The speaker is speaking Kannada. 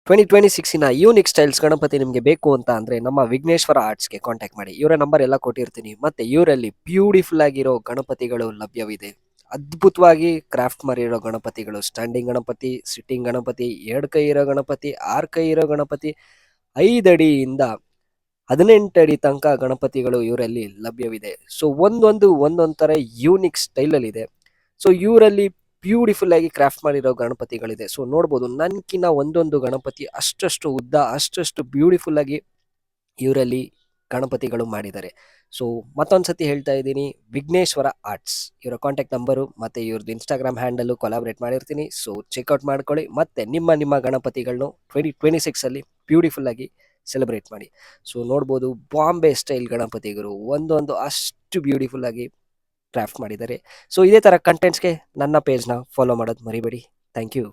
2026ನ ಯೂನಿಕ್ ಸ್ಟೈಲ್ಸ್ ಗಣಪತಿ ನಿಮಗೆ ಬೇಕು ಅಂತ ಅಂದ್ರೆ ನಮ್ಮ ವಿಘ್ನೇಶ್ವರ ಆರ್ಟ್ಸ್ಗೆ ಕಾಂಟ್ಯಾಕ್ಟ್ ಮಾಡಿ. ಇವರ ನಂಬರ್ ಎಲ್ಲ ಕೊಟ್ಟಿರ್ತೀನಿ. ಮತ್ತೆ ಇವರಲ್ಲಿ ಬ್ಯೂಟಿಫುಲ್ ಆಗಿರೋ ಗಣಪತಿಗಳು ಲಭ್ಯವಿದೆ. ಅದ್ಭುತವಾಗಿ ಕ್ರಾಫ್ಟ್ ಮಾಡಿರೋ ಗಣಪತಿಗಳು, ಸ್ಟ್ಯಾಂಡಿಂಗ್ ಗಣಪತಿ, ಸಿಟ್ಟಿಂಗ್ ಗಣಪತಿ, 2 ಕೈ ಇರೋ ಗಣಪತಿ, 6 ಕೈ ಇರೋ ಗಣಪತಿ, 5 ಅಡಿಯಿಂದ 18 ಅಡಿ ತನಕ ಗಣಪತಿಗಳು ಇವರಲ್ಲಿ ಲಭ್ಯವಿದೆ. ಸೊ ಒಂದೊಂದು ತರ ಯೂನಿಕ್ ಸ್ಟೈಲಲ್ಲಿ ಇದೆ. ಸೊ ಇವರಲ್ಲಿ ಬ್ಯೂಟಿಫುಲ್ ಆಗಿ ಕ್ರಾಫ್ಟ್ ಮಾಡಿರೋ ಗಣಪತಿಗಳಿದೆ. ಸೊ ನೋಡ್ಬೋದು, ನನ್ಕಿನ್ನ ಒಂದೊಂದು ಗಣಪತಿ ಅಷ್ಟಷ್ಟು ಉದ್ದ, ಅಷ್ಟಷ್ಟು ಬ್ಯೂಟಿಫುಲ್ ಆಗಿ ಇವರಲ್ಲಿ ಗಣಪತಿಗಳು ಮಾಡಿದ್ದಾರೆ. ಸೊ ಮತ್ತೊಂದ್ಸತಿ ಹೇಳ್ತಾ ಇದ್ದೀನಿ, ವಿಘ್ನೇಶ್ವರ ಆರ್ಟ್ಸ್ ಇವರ ಕಾಂಟ್ಯಾಕ್ಟ್ ನಂಬರು ಮತ್ತೆ ಇವ್ರದ್ದು ಇನ್ಸ್ಟಾಗ್ರಾಮ್ ಹ್ಯಾಂಡಲ್ಲು ಕೊಲಾಬ್ರೇಟ್ ಮಾಡಿರ್ತೀನಿ. ಸೊ ಚೆಕ್ಔಟ್ ಮಾಡ್ಕೊಳ್ಳಿ. ಮತ್ತೆ ನಿಮ್ಮ ಗಣಪತಿಗಳನ್ನು 2026 ಬ್ಯೂಟಿಫುಲ್ ಆಗಿ ಸೆಲೆಬ್ರೇಟ್ ಮಾಡಿ. ಸೊ ನೋಡ್ಬೋದು, ಬಾಂಬೆ ಸ್ಟೈಲ್ ಗಣಪತಿಗಳು ಒಂದೊಂದು ಅಷ್ಟು ಬ್ಯೂಟಿಫುಲ್ ಆಗಿ ಕ್ರಾಫ್ಟ್ ಮಾಡಿದ್ದಾರೆ. ಸೊ ಇದೇ ಥರ ಕಂಟೆಂಟ್ಸ್ಗೆ ನನ್ನ ಪೇಜ್ನ ಫಾಲೋ ಮಾಡೋದು ಮರಿಬೇಡಿ. Thank you.